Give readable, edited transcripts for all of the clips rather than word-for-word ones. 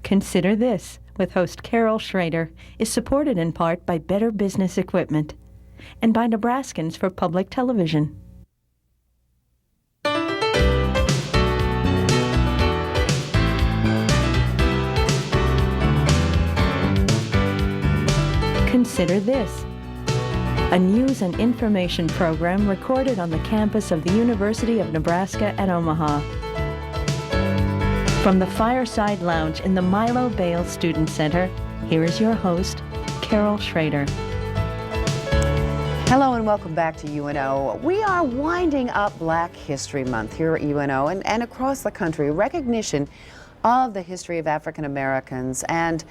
Consider This, with host Carol Schrader, is supported in part by Better Business Equipment and by Nebraskans for Public Television. Consider This, a news and information program recorded on the campus of the University of Nebraska at Omaha. From the Fireside Lounge in the Milo Bale Student Center, here is your host, Carol Schrader. Hello and welcome back to UNO. We are winding up Black History Month here at UNO and across the country, recognition of the history of African Americans and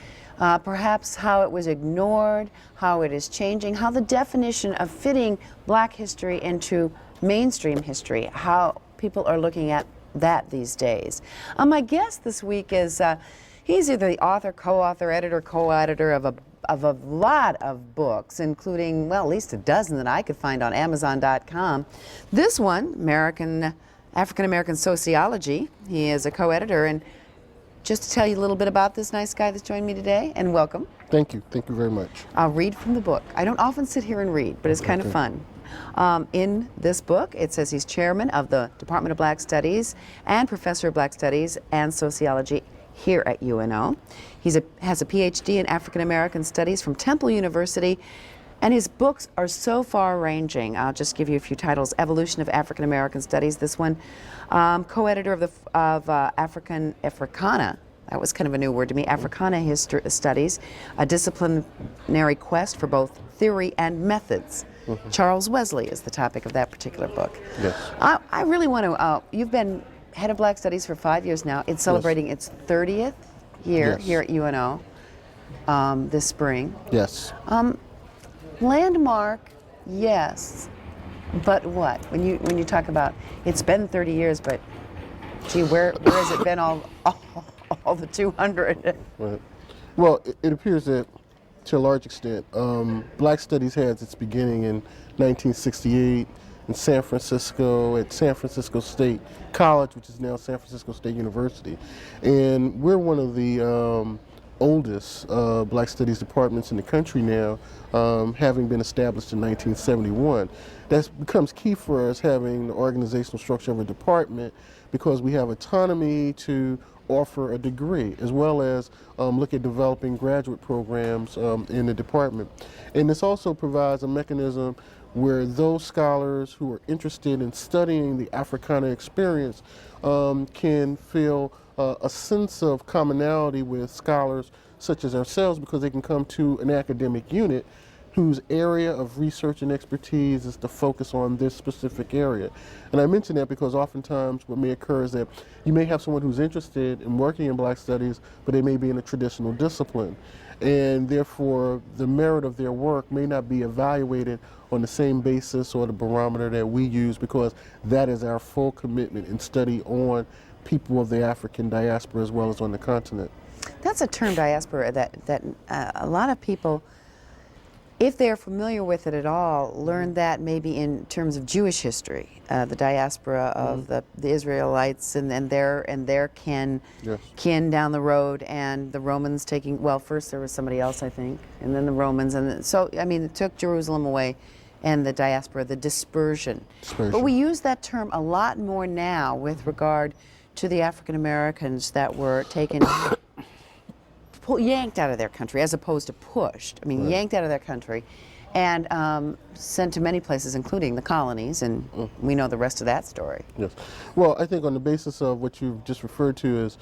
perhaps how it was ignored, how it is changing, how the definition of fitting Black history into mainstream history, how people are looking at that these days. My guest this week is, he's either the author, co-author, editor, co-editor of a lot of books, including, well, at least a dozen that I could find on Amazon.com. This one, African American Sociology, he is a co-editor. And just to tell you a little bit about this nice guy that's joined me today, and welcome. Thank you very much. I'll read from the book. I don't often sit here and read, but it's kind of fun. In this book, it says he's chairman of the Department of Black Studies and professor of Black Studies and Sociology here at UNO. He has a PhD in African American Studies from Temple University, and his books are so far-ranging. I'll just give you a few titles. Evolution of African American Studies, this one. Co-editor of Africana. That was kind of a new word to me. Africana History Studies, a disciplinary quest for both theory and methods. Charles Wesley is the topic of that particular book. Yes. I really want to, you've been head of Black Studies for 5 years now. It's celebrating its 30th year here at UNO this spring. Yes. Landmark, yes, but what? When you talk about, it's been 30 years, but gee, where has it been all the 200? Right. Well, it appears that to a large extent, Black Studies had its beginning in 1968 in San Francisco at San Francisco State College, which is now San Francisco State University. And we're one of the oldest Black Studies departments in the country now, having been established in 1971. That becomes key for us, having the organizational structure of a department, because we have autonomy to offer a degree, as well as look at developing graduate programs in the department. And this also provides a mechanism where those scholars who are interested in studying the Africana experience can feel a sense of commonality with scholars such as ourselves, because they can come to an academic unit whose area of research and expertise is to focus on this specific area. And I mention that because oftentimes what may occur is that you may have someone who's interested in working in Black Studies, but they may be in a traditional discipline. And therefore, the merit of their work may not be evaluated on the same basis or the barometer that we use, because that is our full commitment in study on people of the African diaspora as well as on the continent. That's a term, diaspora, that a lot of people, if they're familiar with it at all, learn that maybe in terms of Jewish history, the diaspora of the Israelites and their kin down the road, and the Romans taking, well, first there was somebody else, I think, and then the Romans, and so, I mean, it took Jerusalem away, and the diaspora, the dispersion. But we use that term a lot more now with regard to the African Americans that were taken, yanked out of their country, as opposed to pushed. I mean, yanked out of their country and sent to many places, including the colonies, and we know the rest of that story. Yes. Well, I think on the basis of what you've just referred to is,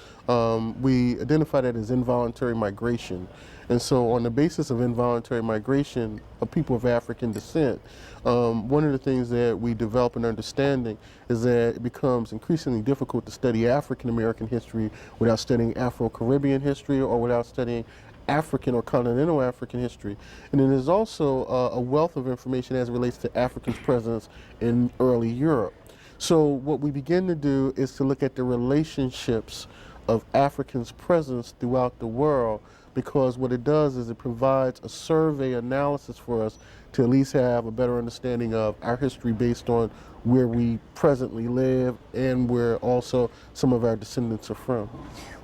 we identify that as involuntary migration. And so on the basis of involuntary migration of people of African descent, one of the things that we develop an understanding is that it becomes increasingly difficult to study African American history without studying Afro-Caribbean history or without studying African or continental African history. And then there's also a wealth of information as it relates to Africans' presence in early Europe. So what we begin to do is to look at the relationships of Africans' presence throughout the world because what it does is it provides a survey analysis for us to at least have a better understanding of our history based on where we presently live and where also some of our descendants are from.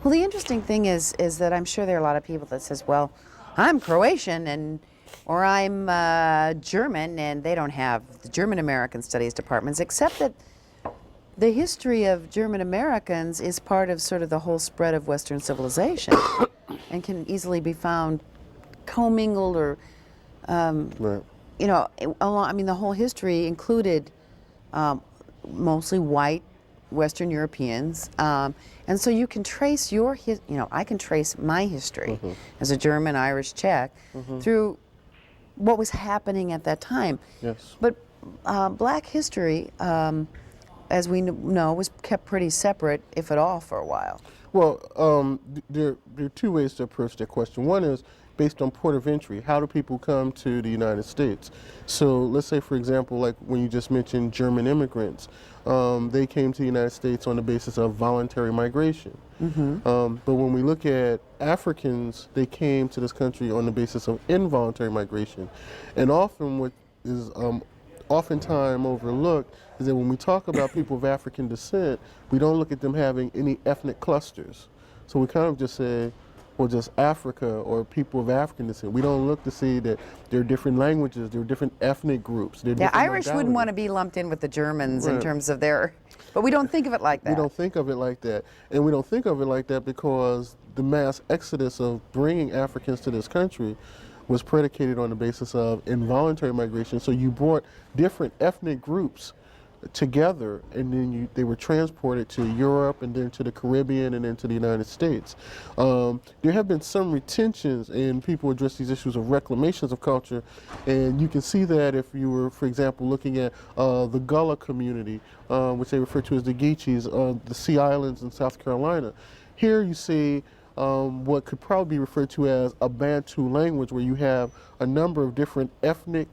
Well, the interesting thing is that I'm sure there are a lot of people that says, well, I'm Croatian or I'm German, and they don't have the German American Studies departments, except that the history of German Americans is part of sort of the whole spread of Western civilization and can easily be found commingled or, Right. you know, I mean, the whole history included mostly white Western Europeans. And so you can trace I can trace my history as a German, Irish, Czech through what was happening at that time. Yes. But black history, as we know, was kept pretty separate, if at all, for a while. Well, there are two ways to approach that question. One is based on port of entry. How do people come to the United States? So let's say, for example, like when you just mentioned German immigrants, they came to the United States on the basis of voluntary migration. But when we look at Africans, they came to this country on the basis of involuntary migration. And often what is oftentimes overlooked is that when we talk about people of African descent, we don't look at them having any ethnic clusters. So we kind of just say, or just Africa or people of African descent. We don't look to see that there are different languages, there are different ethnic groups. Yeah, Irish wouldn't want to be lumped in with the Germans in terms of but we don't think of it like that. We don't think of it like that. And we don't think of it like that because the mass exodus of bringing Africans to this country was predicated on the basis of involuntary migration. So you brought different ethnic groups together, and then they were transported to Europe and then to the Caribbean and then to the United States. There have been some retentions, and people address these issues of reclamations of culture, and you can see that if you were, for example, looking at the Gullah community, which they refer to as the Geechees, the Sea Islands in South Carolina. Here you see what could probably be referred to as a Bantu language, where you have a number of different ethnic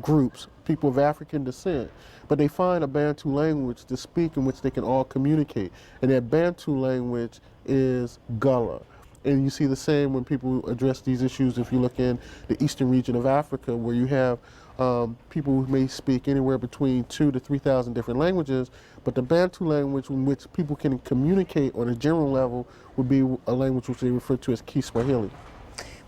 groups, people of African descent, but they find a Bantu language to speak in which they can all communicate. And that Bantu language is Gullah. And you see the same when people address these issues if you look in the eastern region of Africa, where you have people who may speak anywhere between 2,000 to 3,000 different languages, but the Bantu language in which people can communicate on a general level would be a language which they refer to as Kiswahili.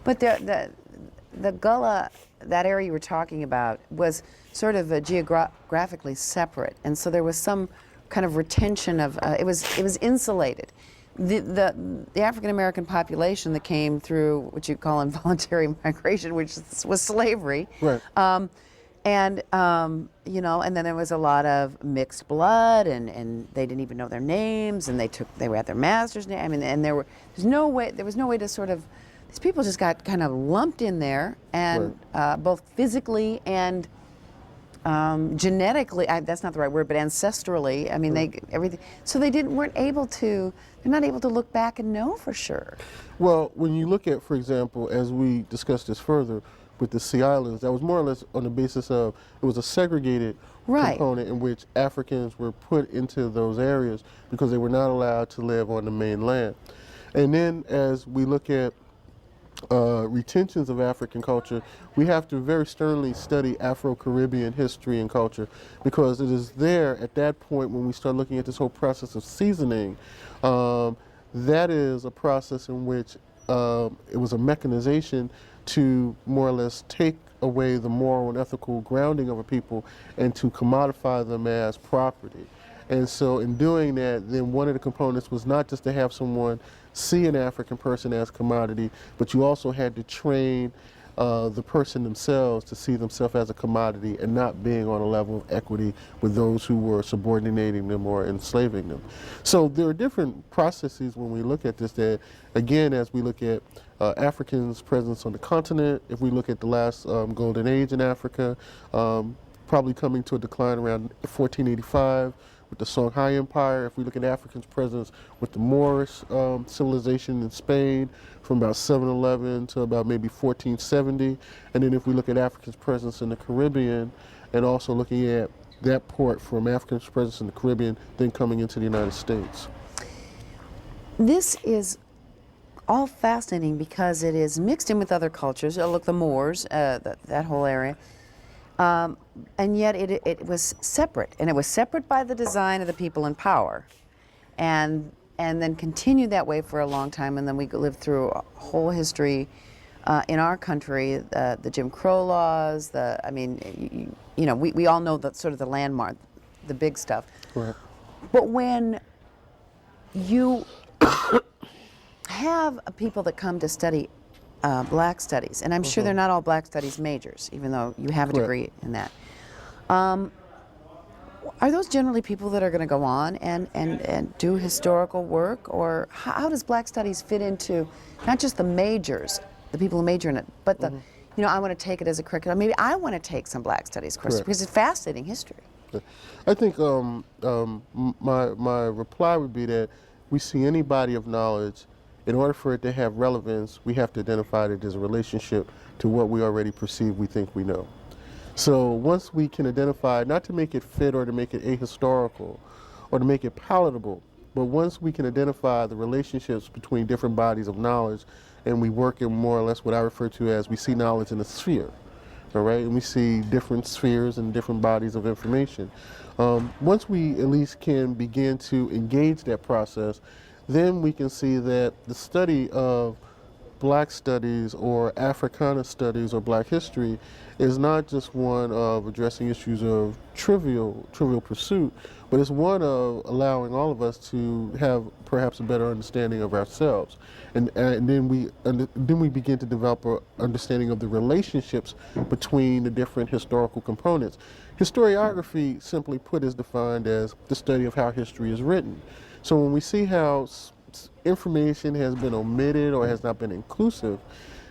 But the Gullah, that area you were talking about, was sort of geographically separate, and so there was some kind of retention of it was insulated. The African American population that came through what you call involuntary migration, which was slavery, Right. And and then there was a lot of mixed blood, and they didn't even know their names, and they were at their master's name. I mean, and there was no way to sort of, these people just got kind of lumped in there, and both physically and genetically, that's not the right word, but ancestrally. I mean, everything. So they're not able to look back and know for sure. Well, when you look at, for example, as we discuss this further with the Sea Islands, that was more or less on the basis of, it was a segregated component in which Africans were put into those areas because they were not allowed to live on the mainland. And then as we look at retentions of African culture, we have to very sternly study Afro-Caribbean history and culture, because it is there at that point when we start looking at this whole process of seasoning. That is a process in which it was a mechanization to more or less take away the moral and ethical grounding of a people and to commodify them as property. And so in doing that, then one of the components was not just to have someone see an African person as commodity, but you also had to train the person themselves to see themselves as a commodity and not being on a level of equity with those who were subordinating them or enslaving them. So there are different processes when we look at this that, again, as we look at Africans' presence on the continent, if we look at the last golden age in Africa, probably coming to a decline around 1485, with the Songhai Empire. If we look at Africans' presence with the Moorish civilization in Spain from about 711 to about maybe 1470. And then if we look at Africans' presence in the Caribbean, and also looking at that port from Africans' presence in the Caribbean, then coming into the United States. This is all fascinating because it is mixed in with other cultures. Look, the Moors, that whole area. And yet it was separate, and it was separate by the design of the people in power, and then continued that way for a long time. And then we lived through a whole history in our country, the Jim Crow laws. You know, we all know that sort of the landmark, the big stuff. Right. But when you have people that come to study Black studies, and I'm sure they're not all Black studies majors, even though you have a Correct. degree in that. Are those generally people that are going to go on and do historical work, or how does Black studies fit into not just the majors, the people who major in it, but the, you know, I want to take it as a curriculum. Maybe I want to take some Black studies courses Correct. because it's fascinating history. I think my reply would be that we see any body of knowledge, in order for it to have relevance, we have to identify that there's a relationship to what we already perceive we think we know. So once we can identify, not to make it fit or to make it ahistorical or to make it palatable, but once we can identify the relationships between different bodies of knowledge, and we work in more or less what I refer to as, we see knowledge in a sphere. All right, and we see different spheres and different bodies of information. Once we at least can begin to engage that process, then we can see that the study of Black studies or Africana studies or Black history is not just one of addressing issues of trivial pursuit, but it's one of allowing all of us to have perhaps a better understanding of ourselves, and then we begin to develop an understanding of the relationships between the different historical components. Historiography, simply put, is defined as the study of how history is written. So when we see how information has been omitted or has not been inclusive,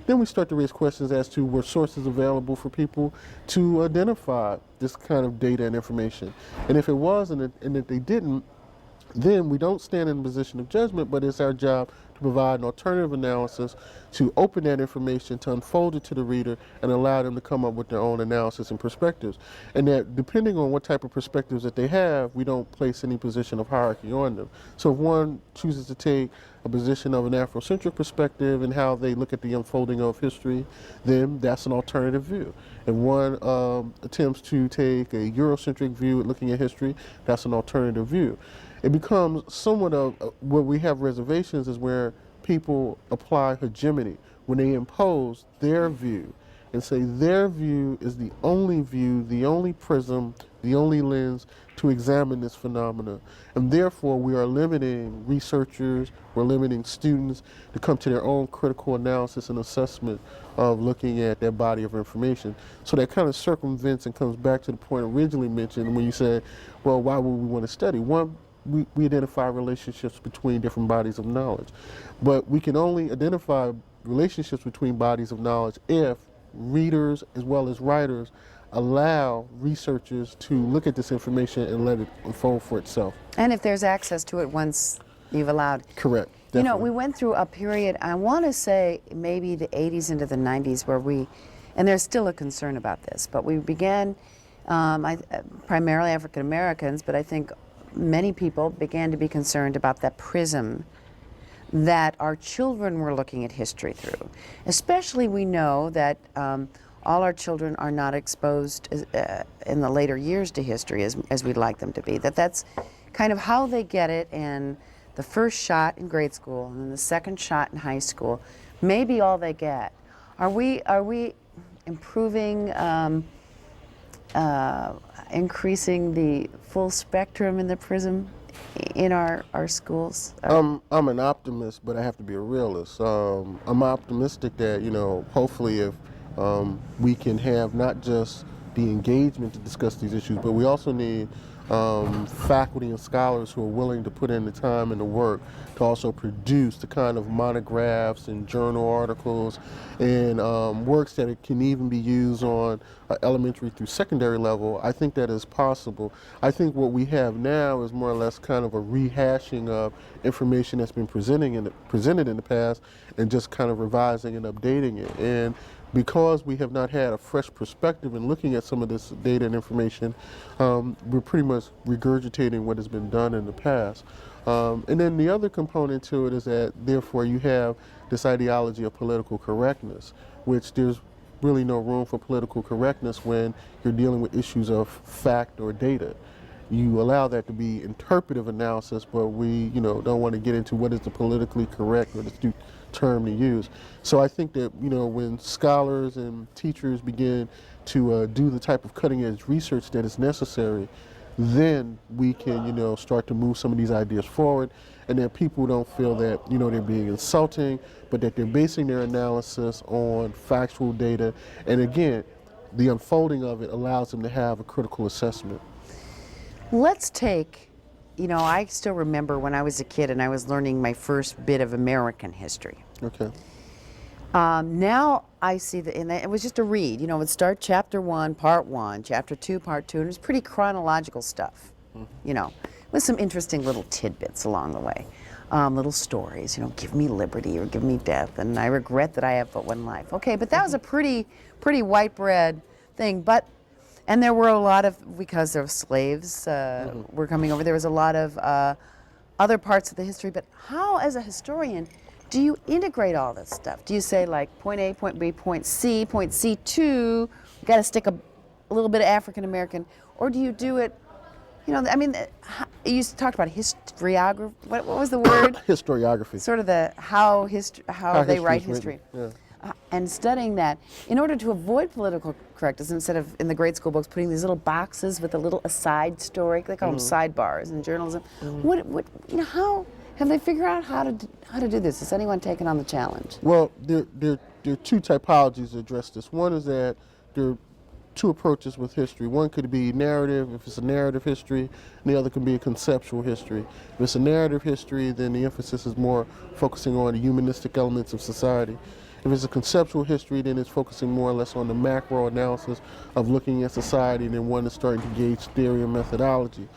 then we start to raise questions as to were sources available for people to identify this kind of data and information. And if it was and if they didn't, then we don't stand in a position of judgment, but it's our job to provide an alternative analysis, to open that information, to unfold it to the reader, and allow them to come up with their own analysis and perspectives. And that depending on what type of perspectives that they have, we don't place any position of hierarchy on them. So if one chooses to take a position of an Afrocentric perspective and how they look at the unfolding of history, then that's an alternative view. If one attempts to take a Eurocentric view at looking at history, that's an alternative view. It becomes somewhat of where we have reservations is where people apply hegemony, when they impose their view and say their view is the only prism, the only lens to examine this phenomena. And therefore we are limiting researchers, we're limiting students to come to their own critical analysis and assessment of looking at that body of information. So that kind of circumvents and comes back to the point originally mentioned when you said, well, why would we want to study? One, we identify relationships between different bodies of knowledge. But we can only identify relationships between bodies of knowledge if readers as well as writers allow researchers to look at this information and let it unfold for itself. And if there's access to it once you've allowed. Correct. You know, Definitely. we went through a period, I want to say maybe the 80s into the 90s, where and there's still a concern about this, but we began, primarily African Americans, but I think many people began to be concerned about that prism that our children were looking at history through. Especially we know that all our children are not exposed in the later years to history as we'd like them to be. That's kind of how they get it in the first shot in grade school and then the second shot in high school, maybe all they get. Are we improving, increasing the full spectrum in the prism in our schools? I'm an optimist, but I have to be a realist. I'm optimistic that, you know, hopefully if we can have not just the engagement to discuss these issues, but we also need faculty and scholars who are willing to put in the time and the work to also produce the kind of monographs and journal articles and works that it can even be used on elementary through secondary level. I think that is possible. I think what we have now is more or less kind of a rehashing of information that's been presented in the past and just kind of revising and updating it. And because we have not had a fresh perspective in looking at some of this data and information, we're pretty much regurgitating what has been done in the past. And then the other component to it is that therefore you have this ideology of political correctness, which there's really no room for political correctness when you're dealing with issues of fact or data. You allow that to be interpretive analysis, but we, don't want to get into what is the politically correct or the astute term to use. So I think that, when scholars and teachers begin to do the type of cutting edge research that is necessary, then we can, start to move some of these ideas forward, and that people don't feel that, they're being insulting, but that they're basing their analysis on factual data. And again, the unfolding of it allows them to have a critical assessment. Let's take, I still remember when I was a kid and I was learning my first bit of American history. Okay. Now I see that, and it was just a read. It would start chapter 1, part 1, chapter 2, part 2, and it was pretty chronological stuff, with some interesting little tidbits along the way. Little stories, give me liberty or give me death, and I regret that I have but one life. Okay, but that was a pretty white bread thing, and there were a lot of, because there were slaves were coming over, there was a lot of other parts of the history, but how, as a historian, do you integrate all this stuff? Do you say, like, point A, point B, point C2, got to stick a little bit of African American, or do you do it, you talked about historiography, what was the word? Historiography. Sort of the how they write history. Yeah. And studying that in order to avoid political correctness, instead of in the grade school books putting these little boxes with a little aside story, they call them sidebars in journalism. How have they figured out how to do this? Has anyone taken on the challenge? Well, there are two typologies to address this. One is that there are two approaches with history. One could be narrative, if it's a narrative history, and the other can be a conceptual history. If it's a narrative history, then the emphasis is more focusing on the humanistic elements of society. If it's a conceptual history, then it's focusing more or less on the macro analysis of looking at society, and then one is starting to gauge theory and methodology.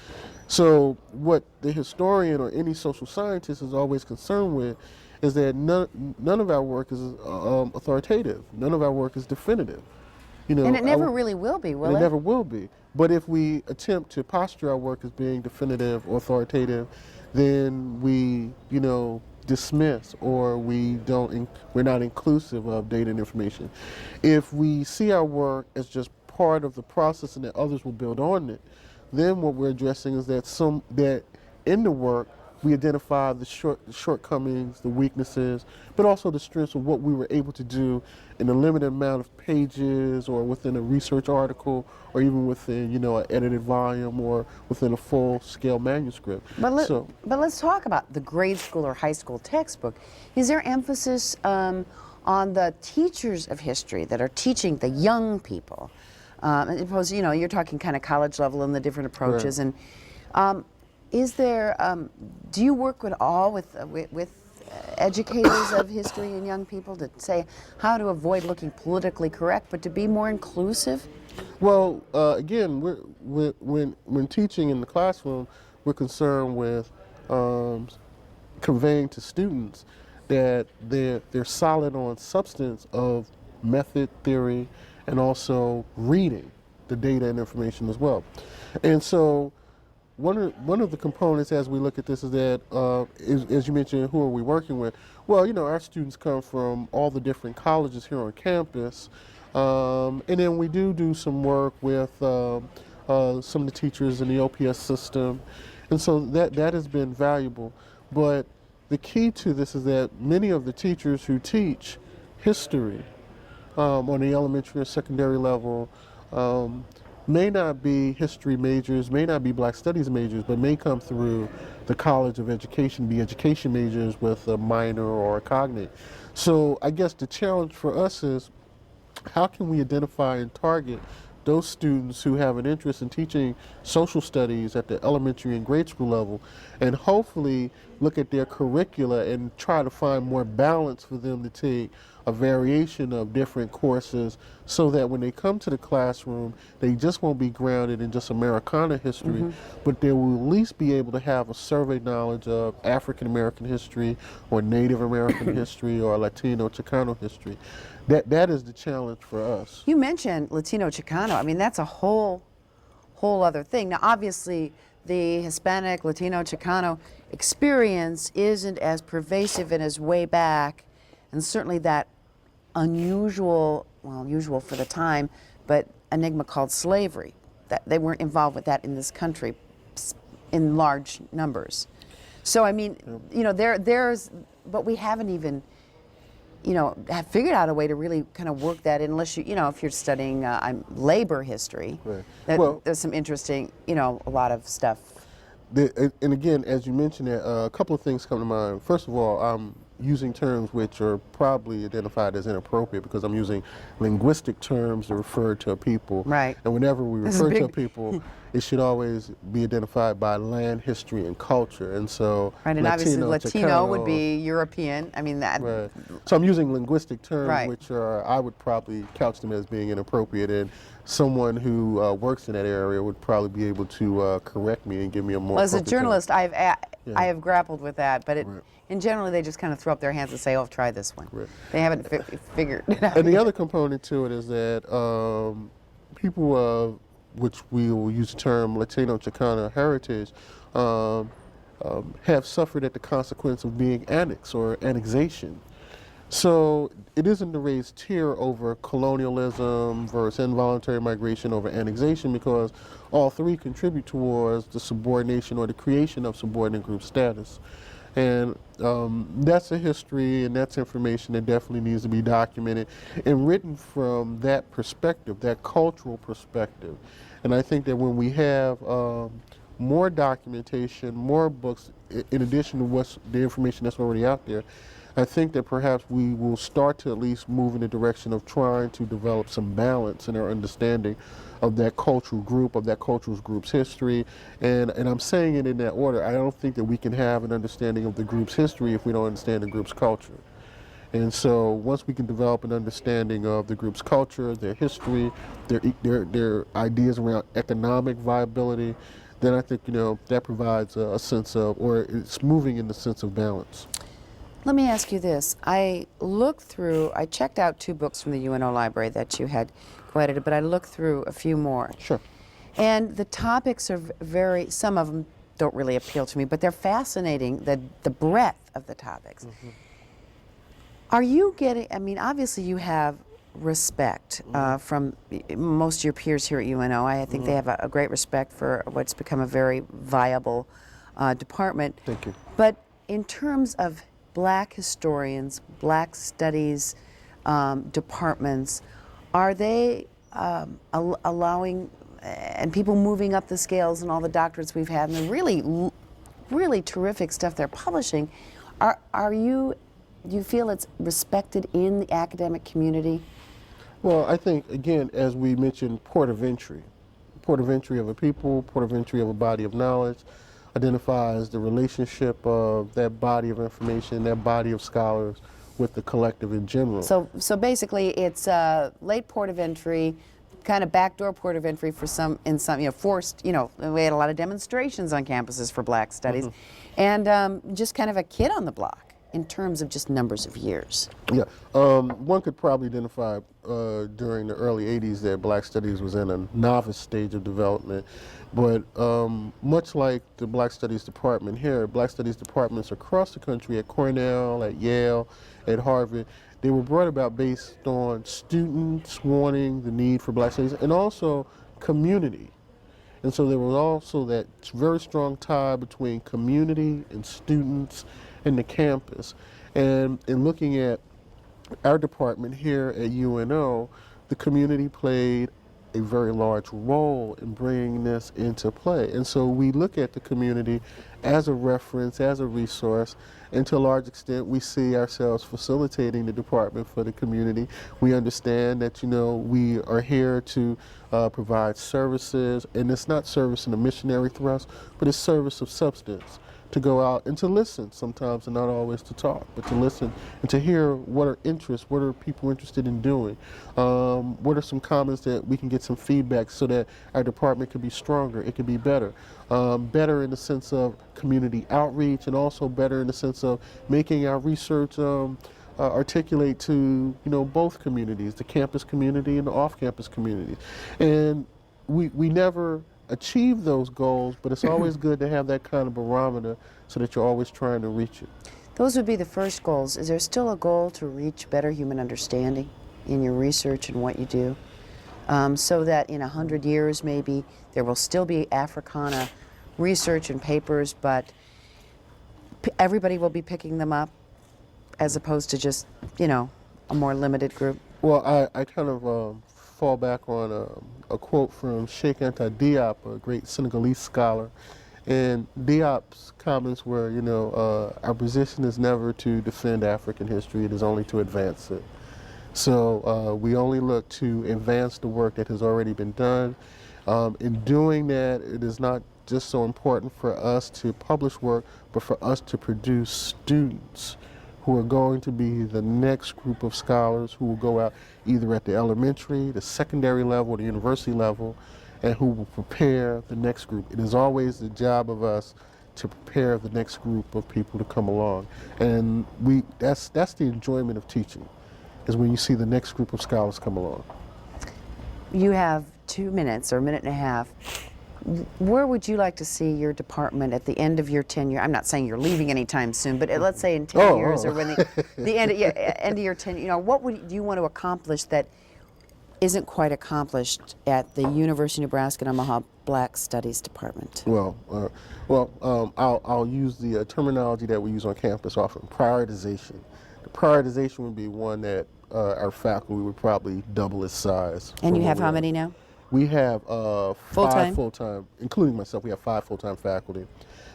So what the historian or any social scientist is always concerned with is that none of our work is authoritative. None of our work is definitive. And it never really will be, will it? It never will be. But if we attempt to posture our work as being definitive or authoritative, then we, dismiss, or we're not inclusive of data and information. If we see our work as just part of the process and that others will build on it, then what we're addressing is that in the work we identify the shortcomings, the weaknesses, but also the strengths of what we were able to do in a limited amount of pages, or within a research article, or even within, an edited volume, or within a full-scale manuscript. But let's talk about the grade school or high school textbook. Is there emphasis on the teachers of history that are teaching the young people? I suppose, you're talking kind of college level and the different approaches. Right. And is there, do you work with educators of history and young people to say how to avoid looking politically correct, but to be more inclusive? Well, again, when teaching in the classroom, we're concerned with conveying to students that they're solid on substance of method, theory, and also reading the data and information as well. And so one of the components as we look at this is that, as you mentioned, who are we working with? Well, our students come from all the different colleges here on campus, and then we do some work with some of the teachers in the OPS system, and so that has been valuable. But the key to this is that many of the teachers who teach history on the elementary or secondary level may not be history majors, may not be Black Studies majors, but may come through the College of Education, be education majors with a minor or a cognate. So I guess the challenge for us is, how can we identify and target those students who have an interest in teaching social studies at the elementary and grade school level, and hopefully look at their curricula and try to find more balance for them to take a variation of different courses, so that when they come to the classroom, they just won't be grounded in just Americana history, but they will at least be able to have a survey knowledge of African American history, or Native American history, or Latino Chicano history. That is the challenge for us. You mentioned Latino Chicano. I mean, that's a whole other thing. Now, obviously, the Hispanic, Latino, Chicano experience isn't as pervasive and as way back, and certainly that unusual, well, usual for the time, but enigma called slavery. That they weren't involved with that in this country in large numbers. So I mean, you know, there's, but we haven't even, you know, have figured out a way to really kind of work that in, unless you know, if you're studying labor history. Right. There's some interesting, you know, a lot of stuff. And again, as you mentioned it, a couple of things come to mind. First of all, I'm using terms which are probably identified as inappropriate because I'm using linguistic terms to refer to a people. Right. And whenever we refer to a people, it should always be identified by land, history, and culture. And so, Right, and obviously Latino Chicano, would be European. I mean that. Right. So I'm using linguistic terms Right. which are, I would probably couch them as being inappropriate, and someone who works in that area would probably be able to correct me and give me a more. Well, as a appropriate term. journalist, I have grappled with that, but Right. and generally they just kind of throw up their hands and say, "Oh, try this one." Right. They haven't figured it out. And the other component to it is that people, which we will use the term Latino Chicano heritage, have suffered at the consequence of being annexed or annexation. So it isn't to raise tear over colonialism versus involuntary migration over annexation, because all three contribute towards the subordination or the creation of subordinate group status. And that's a history and that's information that definitely needs to be documented and written from that perspective, that cultural perspective. And I think that when we have more documentation, more books, in addition to what's the information that's already out there, I think that perhaps we will start to at least move in the direction of trying to develop some balance in our understanding of that cultural group, of that cultural group's history. And I'm saying it in that order. I don't think that we can have an understanding of the group's history if we don't understand the group's culture. And so once we can develop an understanding of the group's culture, their history, their ideas around economic viability, then I think, you know, that provides a sense of, or it's moving in the sense of balance. Let me ask you this. I checked out 2 books from the UNO library that you had co-edited, but I looked through a few more. Sure. And the topics are some of them don't really appeal to me, but they're fascinating, the breadth of the topics. Mm-hmm. Are you getting, I mean, obviously you have respect from most of your peers here at UNO. I think they have a great respect for what's become a very viable department. Thank you. But in terms of Black historians, Black studies departments, are they allowing, and people moving up the scales and all the doctorates we've had and the really terrific stuff they're publishing, do you feel it's respected in the academic community? Well, I think, again, as we mentioned, port of entry of a people, port of entry of a body of knowledge, identifies the relationship of that body of information, that body of scholars with the collective in general. So basically it's a late port of entry, kind of backdoor port of entry for some, forced, we had a lot of demonstrations on campuses for Black studies, and just kind of a kid on the block in terms of just numbers of years. Yeah, one could probably identify during the early 80s that Black Studies was in a novice stage of development, but much like the Black Studies department here, Black Studies departments across the country at Cornell, at Yale, at Harvard, they were brought about based on students wanting the need for Black Studies and also community. And so there was also that very strong tie between community and students in the campus. And in looking at our department here at UNO, the community played a very large role in bringing this into play. And so we look at the community as a reference, as a resource, and to a large extent we see ourselves facilitating the department for the community. We understand that, we are here to provide services, and it's not service in a missionary thrust, but it's service of substance. To go out and to listen sometimes, and not always to talk, but to listen and to hear what are interests, what are people interested in doing, what are some comments that we can get some feedback so that our department can be stronger, it can be better. Better in the sense of community outreach, and also better in the sense of making our research articulate to both communities, the campus community and the off-campus community. And we never achieve those goals, but it's always good to have that kind of barometer so that you're always trying to reach it. Those would be the first goals. Is there still a goal to reach better human understanding in your research and what you do? So that in 100 years maybe there will still be Africana research and papers, but everybody will be picking them up as opposed to just, you know, a more limited group? Well, I kind of fall back on a quote from Sheikh Anta Diop, a great Senegalese scholar. And Diop's comments were, you know, our position is never to defend African history, it is only to advance it. So we only look to advance the work that has already been done. In doing that, it is not just so important for us to publish work, but for us to produce students who are going to be the next group of scholars who will go out either at the elementary, the secondary level, the university level, and who will prepare the next group. It is always the job of us to prepare the next group of people to come along. And that's the enjoyment of teaching, is when you see the next group of scholars come along. You have 2 minutes or a minute and a half. Where would you like to see your department at the end of your tenure? I'm not saying you're leaving anytime soon, but let's say in 10 years or when the end of your tenure, you know, what do you want to accomplish that isn't quite accomplished at the University of Nebraska Omaha Black Studies Department? Well, I'll use the terminology that we use on campus often, prioritization. The prioritization would be one that our faculty would probably double its size. And you have how many now? We have Full-time? 5 full-time, including myself. We have 5 full-time faculty,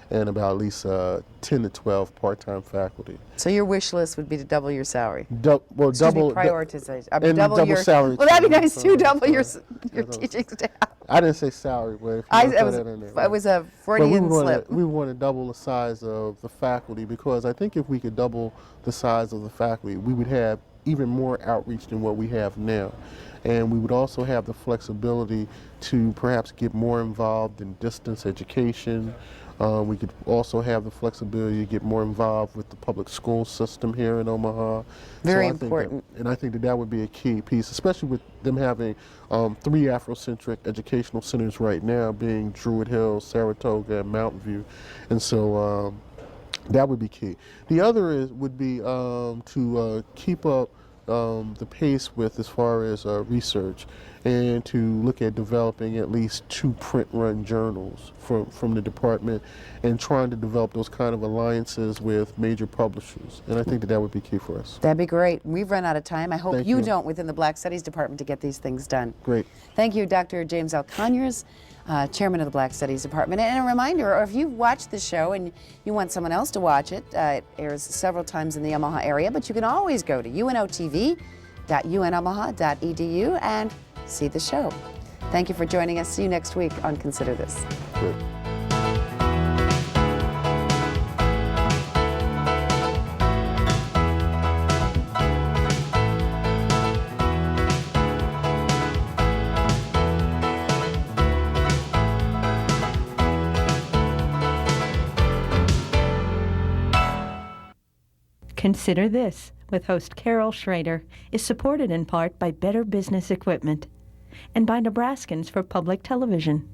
and about at least 10 to 12 part-time faculty. So your wish list would be to double your salary. Double Prioritization. and double your salary. Well, that'd be nice too. Sorry, Double your sorry. teaching staff. I didn't say salary, but if you put that in there. It was a But Freudian slip. we want to double the size of the faculty, because I think if we could double the size of the faculty, we would have even more outreach than what we have now. And we would also have the flexibility to perhaps get more involved in distance education. We could also have the flexibility to get more involved with the public school system here in Omaha. Very I think important. and I think that would be a key piece, especially with them having 3 Afrocentric educational centers right now, being Druid Hills, Saratoga, and Mountain View. And so that would be key. The other would be to keep up the pace with as far as research, and to look at developing at least 2 print-run journals from the department, and trying to develop those kind of alliances with major publishers. And I think that would be key for us. That'd be great. We've run out of time. I hope Thank you you. don't within the Black Studies Department to get these things done. Great. Thank you, Dr. James L. Conyers, Chairman of the Black Studies Department. And a reminder, or if you've watched the show and you want someone else to watch it, it airs several times in the Omaha area, but you can always go to unotv.unomaha.edu and see the show. Thank you for joining us. See you next week on Consider This. Great. Consider This, with host Carol Schrader, is supported in part by Better Business Equipment and by Nebraskans for Public Television.